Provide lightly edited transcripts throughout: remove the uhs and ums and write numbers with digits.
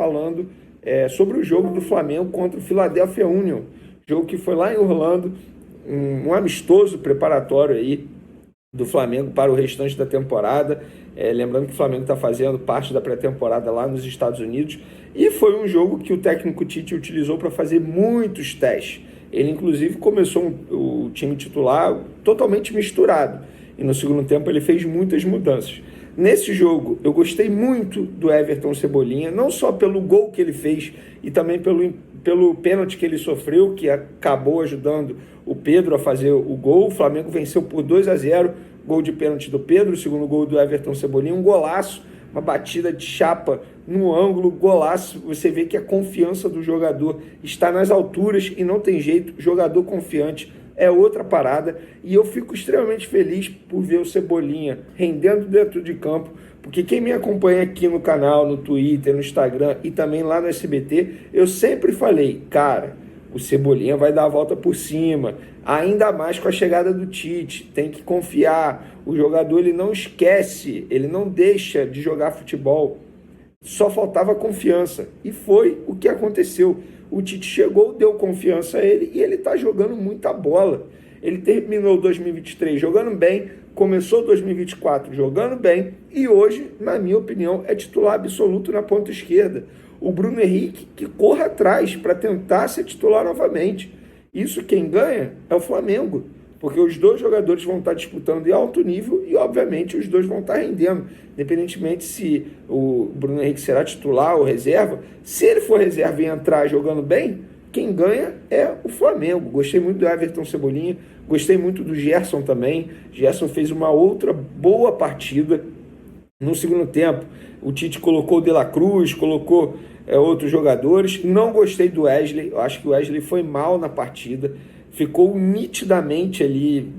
falando sobre o jogo do Flamengo contra o Philadelphia Union, jogo que foi lá em Orlando, um amistoso preparatório aí do Flamengo para o restante da temporada. Lembrando que o Flamengo está fazendo parte da pré-temporada lá nos Estados Unidos, e foi um jogo que o técnico Tite utilizou para fazer muitos testes. Ele inclusive começou o time titular totalmente misturado, e no segundo tempo ele fez muitas mudanças. Nesse jogo eu gostei muito do Everton Cebolinha, não só pelo gol que ele fez e também pelo pênalti que ele sofreu, que acabou ajudando o Pedro a fazer o gol. O Flamengo venceu por 2-0, gol de pênalti do Pedro, o segundo gol do Everton Cebolinha, um golaço, uma batida de chapa no ângulo, golaço. Você vê que a confiança do jogador está nas alturas e não tem jeito, jogador confiante é outra parada, e eu fico extremamente feliz por ver o Cebolinha rendendo dentro de campo, porque quem me acompanha aqui no canal, no Twitter, no Instagram e também lá no SBT, eu sempre falei, cara, o Cebolinha vai dar a volta por cima, ainda mais com a chegada do Tite, tem que confiar, o jogador ele não esquece, ele não deixa de jogar futebol, só faltava confiança, e foi o que aconteceu. O Tite chegou, deu confiança a ele e ele está jogando muita bola. Ele terminou 2023 jogando bem, começou 2024 jogando bem e hoje, na minha opinião, é titular absoluto na ponta esquerda. O Bruno Henrique que corra atrás para tentar ser titular novamente. Isso quem ganha é o Flamengo, porque os dois jogadores vão estar disputando em alto nível e, obviamente, os dois vão estar rendendo, independentemente se o Bruno Henrique será titular ou reserva. Se ele for reserva e entrar jogando bem, quem ganha é o Flamengo. Gostei muito do Everton Cebolinha, gostei muito do Gerson também. Gerson fez uma outra boa partida no segundo tempo. O Tite colocou o De La Cruz, colocou outros jogadores. Não gostei do Wesley, eu acho que o Wesley foi mal na partida. Ficou nitidamente ali,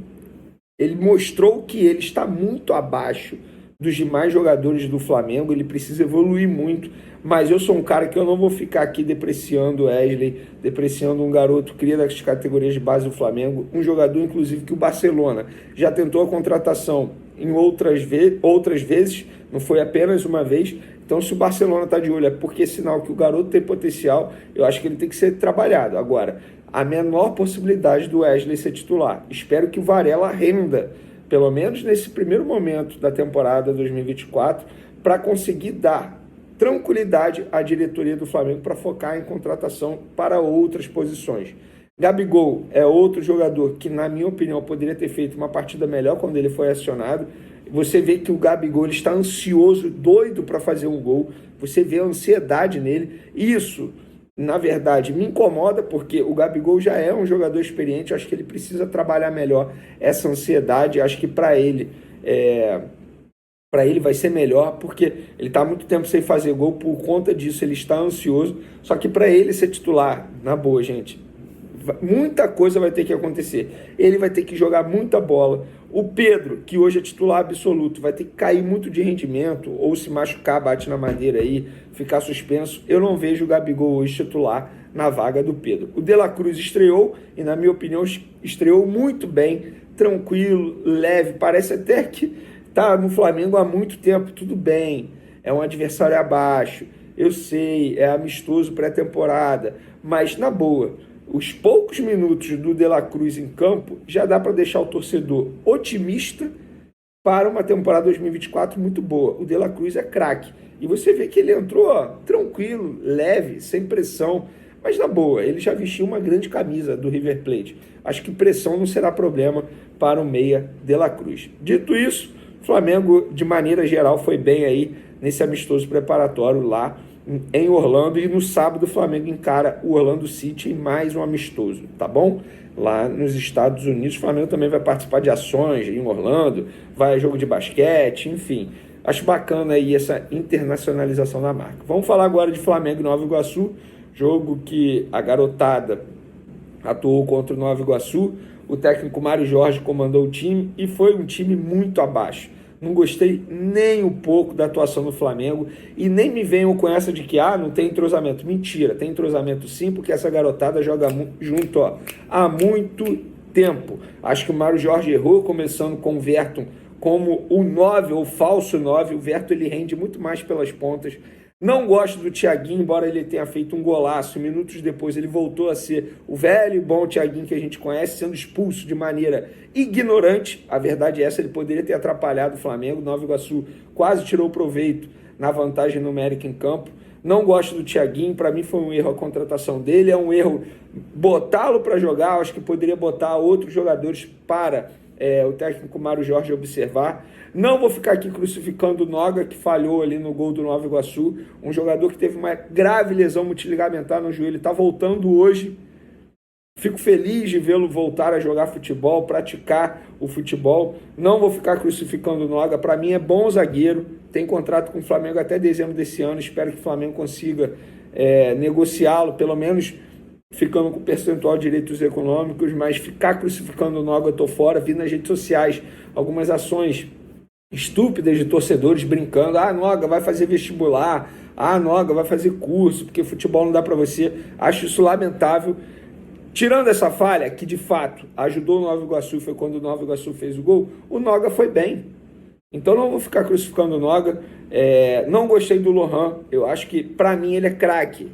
ele mostrou que ele está muito abaixo dos demais jogadores do Flamengo, ele precisa evoluir muito, mas eu sou um cara que eu não vou ficar aqui depreciando o Wesley, depreciando um garoto cria das categorias de base do Flamengo, um jogador inclusive que o Barcelona já tentou a contratação em outras vezes, não foi apenas uma vez. Então, se o Barcelona está de olho, é porque é sinal que o garoto tem potencial, eu acho que ele tem que ser trabalhado. Agora, a menor possibilidade do Wesley ser titular. Espero que o Varela renda, pelo menos nesse primeiro momento da temporada 2024, para conseguir dar tranquilidade à diretoria do Flamengo para focar em contratação para outras posições. Gabigol é outro jogador que, na minha opinião, poderia ter feito uma partida melhor quando ele foi acionado. Você vê que o Gabigol ele está ansioso, doido para fazer um gol. Você vê a ansiedade nele. Isso, na verdade, me incomoda, porque o Gabigol já é um jogador experiente. Eu acho que ele precisa trabalhar melhor essa ansiedade. Acho que para ele vai ser melhor, porque ele está há muito tempo sem fazer gol. Por conta disso, ele está ansioso. Só que para ele ser titular, na boa, gente, muita coisa vai ter que acontecer. Ele vai ter que jogar muita bola. O Pedro, que hoje é titular absoluto, vai ter que cair muito de rendimento, ou se machucar, bate na madeira aí, ficar suspenso. Eu não vejo o Gabigol hoje titular na vaga do Pedro. O De La Cruz estreou, e na minha opinião estreou muito bem, tranquilo, leve, parece até que está no Flamengo há muito tempo. Tudo bem, é um adversário abaixo, eu sei, é amistoso pré-temporada, mas na boa, os poucos minutos do De La Cruz em campo já dá para deixar o torcedor otimista para uma temporada 2024 muito boa. O De La Cruz é craque. E você vê que ele entrou tranquilo, leve, sem pressão. Mas na boa, ele já vestiu uma grande camisa do River Plate. Acho que pressão não será problema para o meia De La Cruz. Dito isso, o Flamengo, de maneira geral, foi bem aí nesse amistoso preparatório lá em Orlando, e no sábado o Flamengo encara o Orlando City em mais um amistoso, tá bom? Lá nos Estados Unidos, o Flamengo também vai participar de ações em Orlando, vai a jogo de basquete, enfim. Acho bacana aí essa internacionalização da marca. Vamos falar agora de Flamengo e Nova Iguaçu, jogo que a garotada atuou contra o Nova Iguaçu. O técnico Mário Jorge comandou o time e foi um time muito abaixo. Não gostei nem um pouco da atuação do Flamengo, e nem me venham com essa de que não tem entrosamento. Mentira, tem entrosamento sim, porque essa garotada joga junto há muito tempo. Acho que o Mário Jorge errou começando com o Verton como o 9, ou falso 9. O Verton ele rende muito mais pelas pontas. Não gosto do Thiaguinho, embora ele tenha feito um golaço, minutos depois ele voltou a ser o velho e bom Thiaguinho que a gente conhece, sendo expulso de maneira ignorante. A verdade é essa, ele poderia ter atrapalhado o Flamengo. Nova Iguaçu quase tirou proveito na vantagem numérica em campo. Não gosto do Thiaguinho, para mim foi um erro a contratação dele, é um erro botá-lo para jogar. Acho que poderia botar outros jogadores para o técnico Mário Jorge observar. Não vou ficar aqui crucificando o Noga, que falhou ali no gol do Nova Iguaçu, um jogador que teve uma grave lesão multiligamentar no joelho, está voltando hoje. Fico feliz de vê-lo voltar a jogar futebol, praticar o futebol. Não vou ficar crucificando o Noga, para mim é bom zagueiro, tem contrato com o Flamengo até dezembro desse ano, espero que o Flamengo consiga negociá-lo, pelo menos ficando com percentual de direitos econômicos, mas ficar crucificando o Noga eu estou fora. Vi nas redes sociais algumas ações estúpidas de torcedores brincando, Noga vai fazer vestibular, Noga vai fazer curso, porque futebol não dá para você. Acho isso lamentável. Tirando essa falha, que de fato ajudou o Nova Iguaçu, foi quando o Nova Iguaçu fez o gol, o Noga foi bem. Então não vou ficar crucificando o Noga. Não gostei do Lohan, eu acho que para mim ele é craque,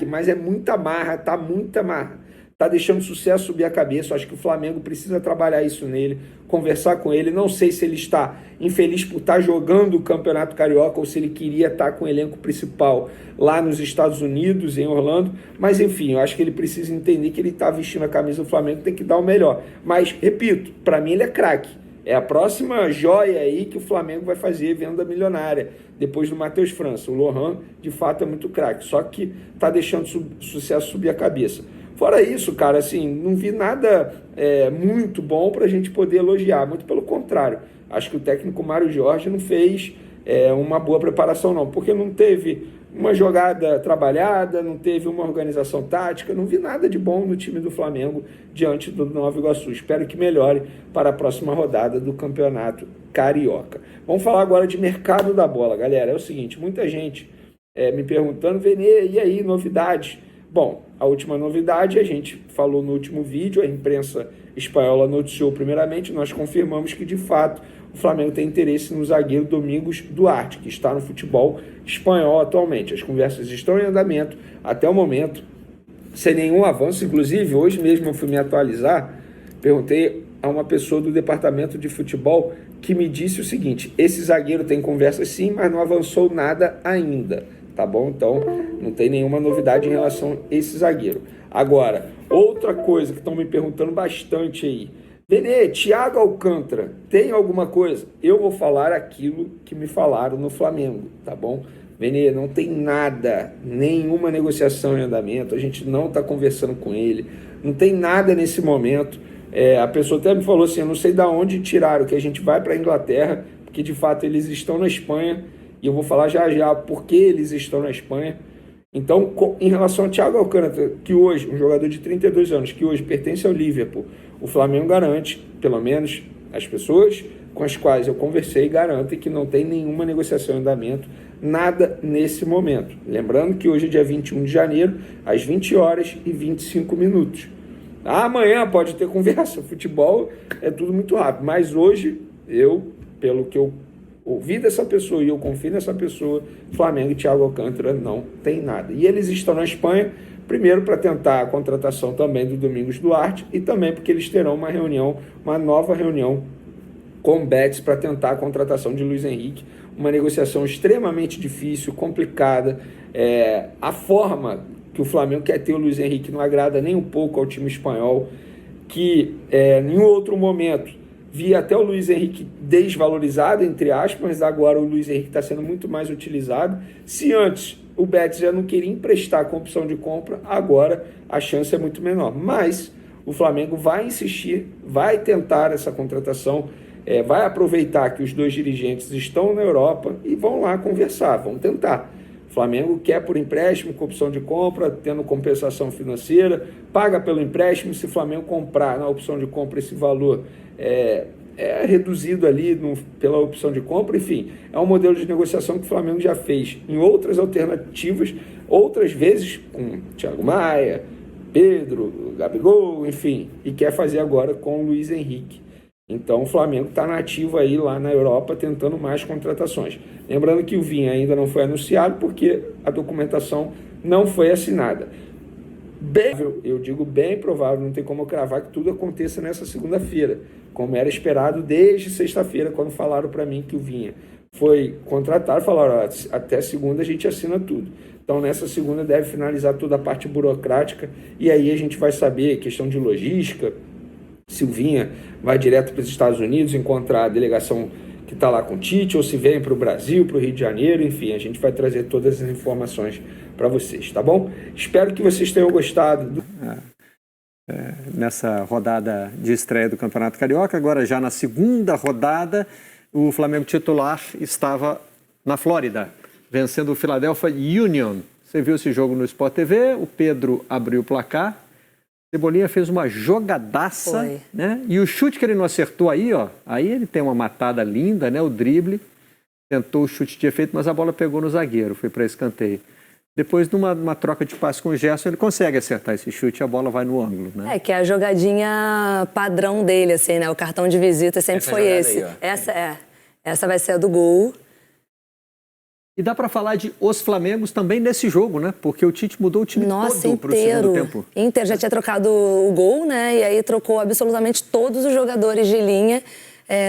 mas é muita marra, muita marra. Tá deixando o sucesso subir a cabeça. Acho que o Flamengo precisa trabalhar isso nele, conversar com ele. Não sei se ele está infeliz por estar jogando o Campeonato Carioca ou se ele queria estar com o elenco principal lá nos Estados Unidos, em Orlando. Mas enfim, eu acho que ele precisa entender que ele está vestindo a camisa do Flamengo, tem que dar o melhor. Mas, repito, para mim ele é craque. É a próxima joia aí que o Flamengo vai fazer, venda milionária, depois do Matheus França. O Lohan, de fato, é muito craque, só que está deixando o sucesso subir a cabeça. Fora isso, cara, assim, não vi nada muito bom para a gente poder elogiar, muito pelo contrário. Acho que o técnico Mário Jorge não fez uma boa preparação, não, porque não teve uma jogada trabalhada, não teve uma organização tática, não vi nada de bom no time do Flamengo diante do Nova Iguaçu. Espero que melhore para a próxima rodada do Campeonato Carioca. Vamos falar agora de mercado da bola, galera. É o seguinte, muita gente me perguntando, Vene, e aí, novidades? Bom, a última novidade, a gente falou no último vídeo, a imprensa espanhola noticiou primeiramente, nós confirmamos que, de fato, o Flamengo tem interesse no zagueiro Domingos Duarte, que está no futebol espanhol atualmente. As conversas estão em andamento até o momento, sem nenhum avanço. Inclusive, hoje mesmo eu fui me atualizar, perguntei a uma pessoa do departamento de futebol que me disse o seguinte: esse zagueiro tem conversa sim, mas não avançou nada ainda. Tá bom? Então, não tem nenhuma novidade em relação a esse zagueiro. Agora, outra coisa que estão me perguntando bastante aí. Benê, Thiago Alcântara, tem alguma coisa? Eu vou falar aquilo que me falaram no Flamengo, tá bom? Benê, não tem nada, nenhuma negociação em andamento, a gente não está conversando com ele, não tem nada nesse momento. A pessoa até me falou assim, eu não sei de onde tiraram, que a gente vai para a Inglaterra, porque de fato eles estão na Espanha, e eu vou falar já por que eles estão na Espanha. Então, em relação ao Thiago Alcântara, que hoje, um jogador de 32 anos, que hoje pertence ao Liverpool, o Flamengo garante, pelo menos as pessoas com as quais eu conversei, garantem que não tem nenhuma negociação em andamento, nada nesse momento. Lembrando que hoje é dia 21 de janeiro, às 20 horas e 25 minutos. Amanhã pode ter conversa, futebol é tudo muito rápido, mas hoje, pelo que eu ouvi dessa pessoa e eu confio nessa pessoa, Flamengo e Thiago Alcântara não tem nada. E eles estão na Espanha, primeiro para tentar a contratação também do Domingos Duarte e também porque eles terão uma nova reunião com o Betis para tentar a contratação de Luiz Henrique, uma negociação extremamente difícil, complicada. A forma que o Flamengo quer ter o Luiz Henrique não agrada nem um pouco ao time espanhol, que em outro momento via até o Luiz Henrique desvalorizado, entre aspas, mas agora o Luiz Henrique está sendo muito mais utilizado. Se antes o Betis já não queria emprestar com opção de compra, agora a chance é muito menor. Mas o Flamengo vai insistir, vai tentar essa contratação, vai aproveitar que os dois dirigentes estão na Europa e vão lá conversar, vão tentar. O Flamengo quer por empréstimo, com opção de compra, tendo compensação financeira, paga pelo empréstimo. Se o Flamengo comprar na opção de compra esse valor é reduzido ali pela opção de compra, enfim, é um modelo de negociação que o Flamengo já fez em outras alternativas, outras vezes com Thiago Maia, Pedro, Gabigol, enfim, e quer fazer agora com o Luiz Henrique. Então o Flamengo está nativo aí lá na Europa tentando mais contratações. Lembrando que o Vinha ainda não foi anunciado porque a documentação não foi assinada. Eu digo bem provável, não tem como eu cravar que tudo aconteça nessa segunda-feira, como era esperado desde sexta-feira, quando falaram para mim que o Vinha foi contratado, falaram, ó, até segunda a gente assina tudo. Então nessa segunda deve finalizar toda a parte burocrática e aí a gente vai saber questão de logística, se o Vinha vai direto para os Estados Unidos encontrar a delegação que está lá com o Tite, ou se vem para o Brasil, para o Rio de Janeiro, enfim, a gente vai trazer todas as informações para vocês, tá bom? Espero que vocês tenham gostado. Nessa rodada de estreia do Campeonato Carioca, agora já na segunda rodada, o Flamengo titular estava na Flórida, vencendo o Philadelphia Union. Você viu esse jogo no Sport TV, o Pedro abriu o placar, Cebolinha fez uma jogadaça, né? E o chute que ele não acertou aí, ó, aí ele tem uma matada linda, né? O drible, tentou o chute de efeito, mas a bola pegou no zagueiro, foi para escanteio. Depois de uma troca de passe com o Gerson, ele consegue acertar esse chute e a bola vai no ângulo, né? Que é a jogadinha padrão dele, assim, né? O cartão de visita sempre foi esse. Aí, essa vai ser a do gol. E dá para falar de os Flamengos também nesse jogo, né? Porque o Tite mudou o time todo para o segundo tempo. Inteiro, já tinha trocado o gol, né? E aí trocou absolutamente todos os jogadores de linha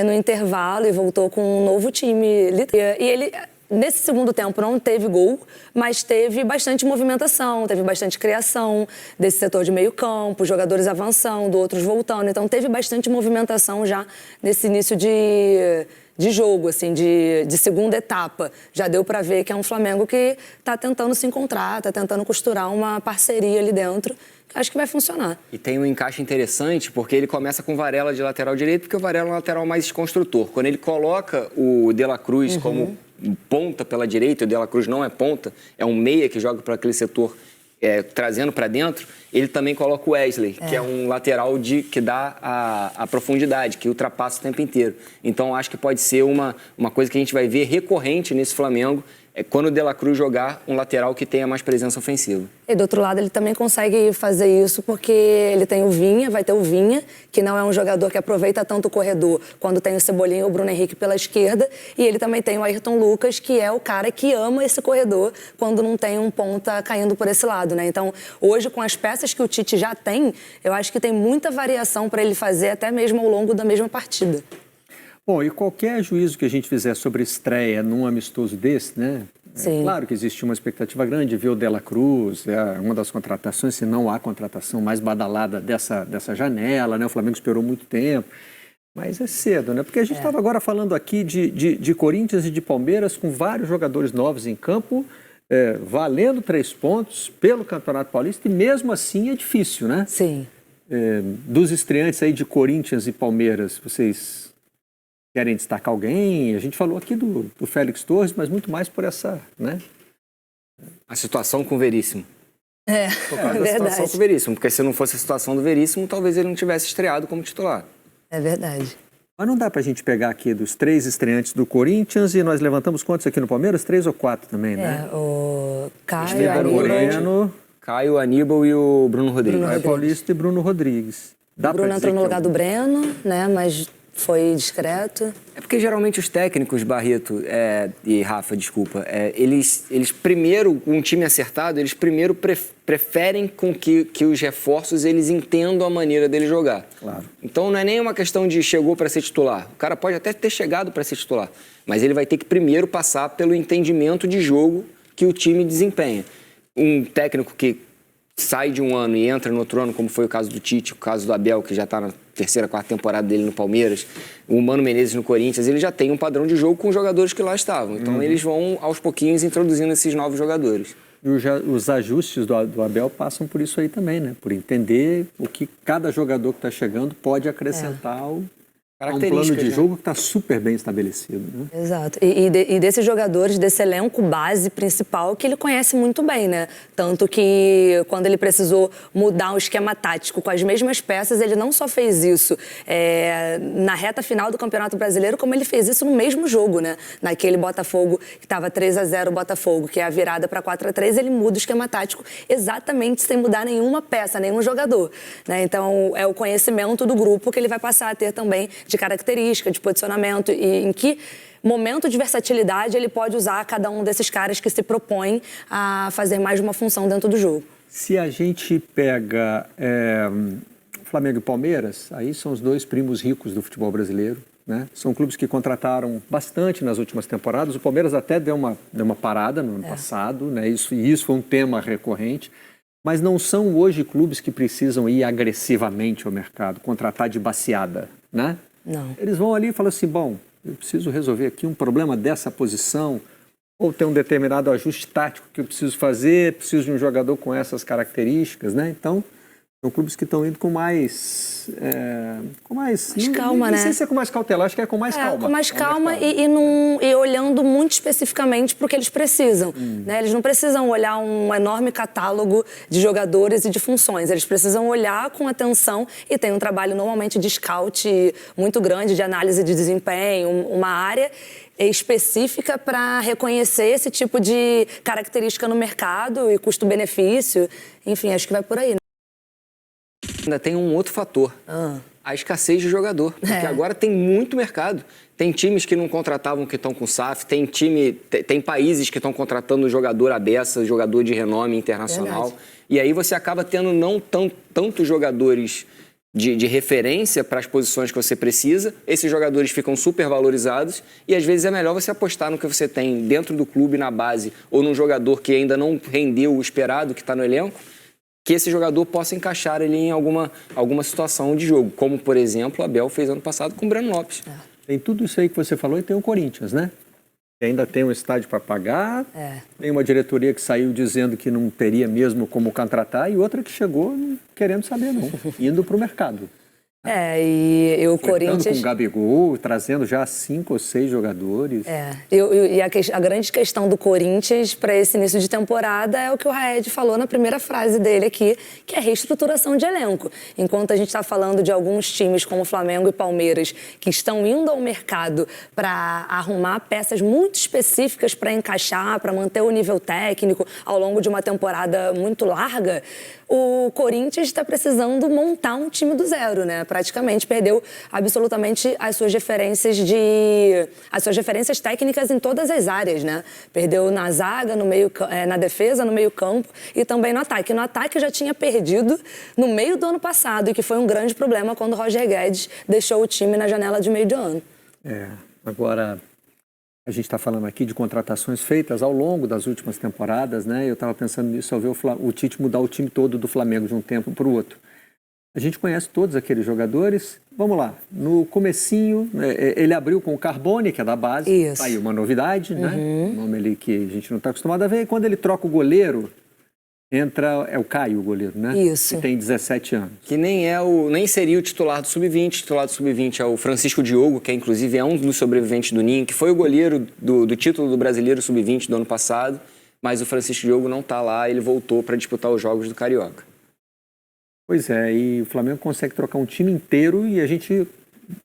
no intervalo e voltou com um novo time. E ele, nesse segundo tempo, não teve gol, mas teve bastante movimentação, teve bastante criação desse setor de meio campo, jogadores avançando, outros voltando. Então teve bastante movimentação já nesse início de jogo, assim, de segunda etapa. Já deu para ver que é um Flamengo que está tentando se encontrar, está tentando costurar uma parceria ali dentro, que acho que vai funcionar. E tem um encaixe interessante, porque ele começa com o Varela de lateral direito, porque o Varela é um lateral mais construtor. Quando ele coloca o De La Cruz como ponta pela direita, o De La Cruz não é ponta, é um meia que joga para aquele setor trazendo para dentro, ele também coloca o Wesley, que é um lateral que dá a profundidade, que ultrapassa o tempo inteiro. Então, acho que pode ser uma coisa que a gente vai ver recorrente nesse Flamengo, quando o De La Cruz jogar um lateral que tenha mais presença ofensiva. E do outro lado, ele também consegue fazer isso porque ele tem o Vinha, vai ter o Vinha, que não é um jogador que aproveita tanto o corredor quando tem o Cebolinha e o Bruno Henrique pela esquerda. E ele também tem o Ayrton Lucas, que é o cara que ama esse corredor quando não tem um ponta caindo por esse lado, né? Então, hoje, com as peças que o Tite já tem, eu acho que tem muita variação para ele fazer até mesmo ao longo da mesma partida. Bom, e qualquer juízo que a gente fizer sobre estreia num amistoso desse, né? Sim. Claro que existe uma expectativa grande de ver o De La Cruz, uma das contratações, se não a contratação mais badalada dessa janela, né? O Flamengo esperou muito tempo, mas é cedo, né? Porque a gente estava agora falando aqui de Corinthians e de Palmeiras com vários jogadores novos em campo, valendo 3 pontos pelo Campeonato Paulista e mesmo assim é difícil, né? Sim. Dos estreantes aí de Corinthians e Palmeiras, vocês querem destacar alguém? A gente falou aqui do Félix Torres, mas muito mais por essa, né? A situação com o Veríssimo. Por causa da verdade. situação com o Veríssimo, porque se não fosse a situação do Veríssimo, talvez ele não tivesse estreado como titular. É verdade. Mas não dá pra gente pegar aqui dos 3 estreantes do Corinthians e nós levantamos quantos aqui no Palmeiras? 3 ou 4 também, né? O Caio, Esteban Moreno, Caio, Aníbal e o Bruno Rodrigues. Caio Paulista e Bruno Rodrigues. O Bruno entrou no lugar do Breno, né? Mas foi discreto. É porque geralmente os técnicos, Barreto e Rafa, desculpa, eles primeiro, um time acertado, eles primeiro preferem com que os reforços eles entendam a maneira dele jogar. Claro. Então não é nem uma questão de chegou para ser titular. O cara pode até ter chegado para ser titular, mas ele vai ter que primeiro passar pelo entendimento de jogo que o time desempenha. Um técnico que sai de um ano e entra no outro ano, como foi o caso do Tite, o caso do Abel, que já está na 3ª, 4ª temporada dele no Palmeiras, o Mano Menezes no Corinthians, ele já tem um padrão de jogo com os jogadores que lá estavam. Então eles vão, aos pouquinhos, introduzindo esses novos jogadores. E os ajustes do Abel passam por isso aí também, né? Por entender o que cada jogador que está chegando pode acrescentar a um plano de jogo que está super bem estabelecido, né? Exato. E desses jogadores, desse elenco base principal, que ele conhece muito bem, né? Tanto que quando ele precisou mudar um esquema tático com as mesmas peças, ele não só fez isso na reta final do Campeonato Brasileiro, como ele fez isso no mesmo jogo, né? Naquele Botafogo que estava 3-0 Botafogo, que é a virada para 4-3, ele muda o esquema tático exatamente sem mudar nenhuma peça, nenhum jogador, né? Então, é o conhecimento do grupo que ele vai passar a ter também de característica, de posicionamento e em que momento de versatilidade ele pode usar cada um desses caras que se propõem a fazer mais de uma função dentro do jogo. Se a gente pega Flamengo e Palmeiras, aí são os dois primos ricos do futebol brasileiro, né? São clubes que contrataram bastante nas últimas temporadas. O Palmeiras até deu uma parada no ano passado, né? Isso foi um tema recorrente. Mas não são hoje clubes que precisam ir agressivamente ao mercado, contratar de baseada, né? Não. Eles vão ali e falam assim, bom, eu preciso resolver aqui um problema dessa posição, ou ter um determinado ajuste tático que eu preciso fazer, preciso de um jogador com essas características, né? Então, são clubes que estão indo com mais calma, não sei se é com mais cautela, acho que é com mais calma. Com mais calma e olhando muito especificamente para o que eles precisam. Né? Eles não precisam olhar um enorme catálogo de jogadores e de funções. Eles precisam olhar com atenção e tem um trabalho normalmente de scout muito grande, de análise de desempenho, uma área específica para reconhecer esse tipo de característica no mercado e custo-benefício. Enfim, acho que vai por aí. Ainda tem um outro fator, a escassez de jogador, porque agora tem muito mercado. Tem times que não contratavam que estão com SAF, tem países que estão contratando jogador à beça, jogador de renome internacional. Verdade. E aí você acaba tendo não tantos jogadores de referência para as posições que você precisa. Esses jogadores ficam super valorizados e às vezes é melhor você apostar no que você tem dentro do clube, na base, ou num jogador que ainda não rendeu o esperado, que está no elenco, que esse jogador possa encaixar ele em alguma situação de jogo, como, por exemplo, o Abel fez ano passado com o Breno Lopes. Tem tudo isso aí que você falou e tem o Corinthians, né? Que ainda tem um estádio para pagar, tem uma diretoria que saiu dizendo que não teria mesmo como contratar e outra que chegou não querendo saber não, indo para o mercado. E o Corinthians... com o Gabigol, trazendo já 5 ou 6 jogadores. E a grande questão do Corinthians para esse início de temporada é o que o Raed falou na primeira frase dele aqui, que é a reestruturação de elenco. Enquanto a gente está falando de alguns times como Flamengo e Palmeiras que estão indo ao mercado para arrumar peças muito específicas para encaixar, para manter o nível técnico ao longo de uma temporada muito larga, o Corinthians está precisando montar um time do zero, né? Praticamente perdeu absolutamente as suas referências técnicas em todas as áreas, né? Perdeu na zaga, na defesa, no meio-campo e também no ataque. No ataque já tinha perdido no meio do ano passado, e que foi um grande problema quando o Roger Guedes deixou o time na janela de meio de ano. Agora a gente está falando aqui de contratações feitas ao longo das últimas temporadas, né? Eu estava pensando nisso ao ver o Tite mudar o time todo do Flamengo de um tempo para o outro. A gente conhece todos aqueles jogadores. Vamos lá, no comecinho, ele abriu com o Carbone, que é da base. Isso. Tá aí uma novidade, né? Um nome ali que a gente não está acostumado a ver. E quando ele troca o goleiro, é o Caio, o goleiro, né? Isso. Que tem 17 anos. Que nem seria o titular do Sub-20. O titular do Sub-20 é o Francisco Diogo, que inclusive é um dos sobreviventes do Ninho, que foi o goleiro do título do Brasileiro Sub-20 do ano passado, mas o Francisco Diogo não está lá, ele voltou para disputar os jogos do Carioca. Pois é, e o Flamengo consegue trocar um time inteiro e a gente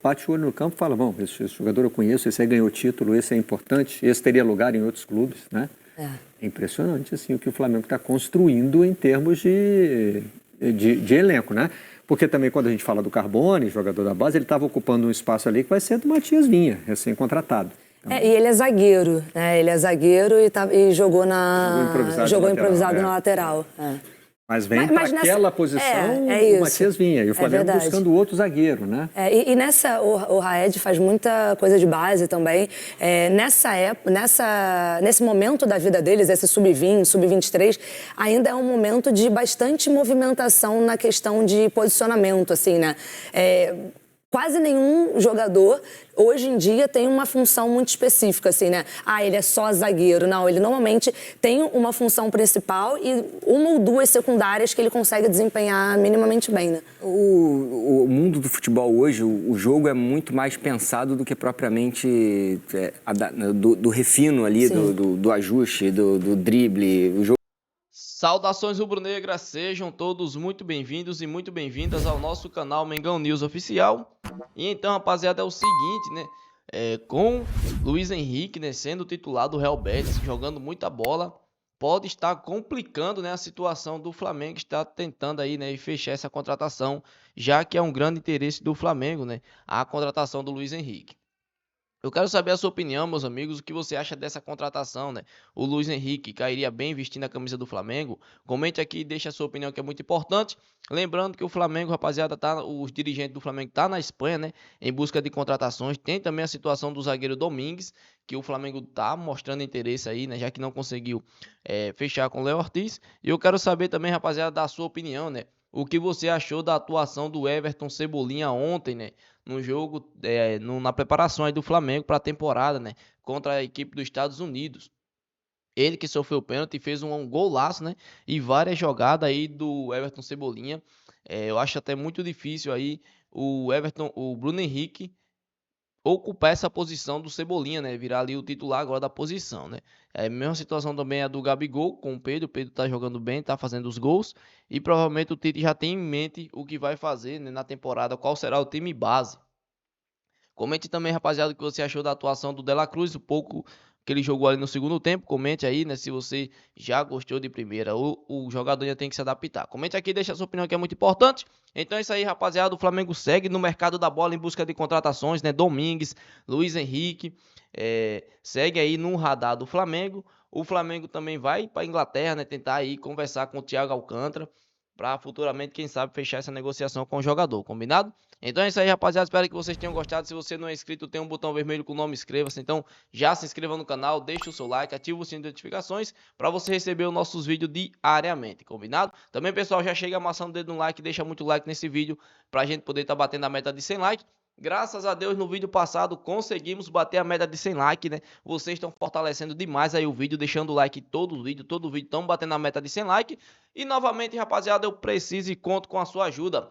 bate o olho no campo e fala, bom, esse jogador eu conheço, esse aí ganhou título, esse é importante, esse teria lugar em outros clubes, né? É impressionante, assim, o que o Flamengo está construindo em termos de elenco, né? Porque também quando a gente fala do Carbone, jogador da base, ele estava ocupando um espaço ali que vai ser do Matias Vinha, recém-contratado. Então, e ele é zagueiro, né? Ele é zagueiro e jogou improvisado na lateral. Mas vem para aquela posição o Matias Vinha. E o Flamengo buscando outro zagueiro, né? E nessa, o Raed faz muita coisa de base também. Nesse momento da vida deles, esse sub-20, sub-23, ainda é um momento de bastante movimentação na questão de posicionamento, assim, né? Quase nenhum jogador, hoje em dia, tem uma função muito específica, assim, né? Ele é só zagueiro. Não, ele normalmente tem uma função principal e uma ou duas secundárias que ele consegue desempenhar minimamente bem, né? O mundo do futebol hoje, o jogo é muito mais pensado do que propriamente do refino ali, do ajuste, do drible. O jogo... Saudações rubro-negras, sejam todos muito bem-vindos e muito bem-vindas ao nosso canal Mengão News Oficial. E então, rapaziada, é o seguinte, né? Com Luiz Henrique, né, sendo titular do Real Betis, jogando muita bola, pode estar complicando, né, a situação do Flamengo, está tentando aí, né, fechar essa contratação, já que é um grande interesse do Flamengo, né, a contratação do Luiz Henrique. Eu quero saber a sua opinião, meus amigos, o que você acha dessa contratação, né? O Luiz Henrique cairia bem vestindo a camisa do Flamengo? Comente aqui e deixe a sua opinião, que é muito importante. Lembrando que o Flamengo, rapaziada, os dirigentes do Flamengo tá na Espanha, né? Em busca de contratações. Tem também a situação do zagueiro Domingues, que o Flamengo tá mostrando interesse aí, né? Já que não conseguiu fechar com o Léo Ortiz. E eu quero saber também, rapaziada, da sua opinião, né? O que você achou da atuação do Everton Cebolinha ontem, né? No jogo, na preparação aí do Flamengo para a temporada, né? Contra a equipe dos Estados Unidos. Ele que sofreu o pênalti, fez um golaço, né? E várias jogadas aí do Everton Cebolinha. Eu acho até muito difícil aí o Bruno Henrique ocupar essa posição do Cebolinha, né? Virar ali o titular agora da posição, né? A mesma situação também é a do Gabigol com o Pedro. O Pedro tá jogando bem, tá fazendo os gols. E provavelmente o Tite já tem em mente o que vai fazer, né, na temporada, qual será o time base. Comente também, rapaziada, o que você achou da atuação do De La Cruz, o pouco que ele jogou ali no segundo tempo. Comente aí, né, se você já gostou de primeira. O jogador já tem que se adaptar. Comente aqui, deixa a sua opinião, que é muito importante. Então é isso aí, rapaziada. O Flamengo segue no mercado da bola em busca de contratações, né? Domingues, Luiz Henrique, segue aí no radar do Flamengo. O Flamengo também vai para a Inglaterra, né? Tentar aí conversar com o Thiago Alcântara para futuramente, quem sabe, fechar essa negociação com o jogador, combinado? Então é isso aí, rapaziada, espero que vocês tenham gostado. Se você não é inscrito, tem um botão vermelho com o nome inscreva-se, então já se inscreva no canal, deixa o seu like, ativa o sininho de notificações para você receber os nossos vídeos diariamente, combinado? Também, pessoal, já chega amassando o dedo no like, deixa muito like nesse vídeo para a gente poder estar batendo a meta de 100 likes. Graças a Deus, no vídeo passado conseguimos bater a meta de 100 likes, né? Vocês estão fortalecendo demais aí o vídeo, deixando o like todo vídeo estão batendo a meta de 100 likes. E novamente, rapaziada, eu preciso e conto com a sua ajuda.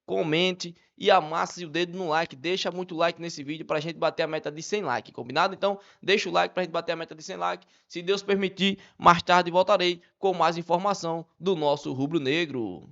Comente e amasse o dedo no like, deixa muito like nesse vídeo pra gente bater a meta de 100 likes, combinado? Então, deixa o like pra gente bater a meta de 100 likes. Se Deus permitir, mais tarde voltarei com mais informação do nosso rubro-negro.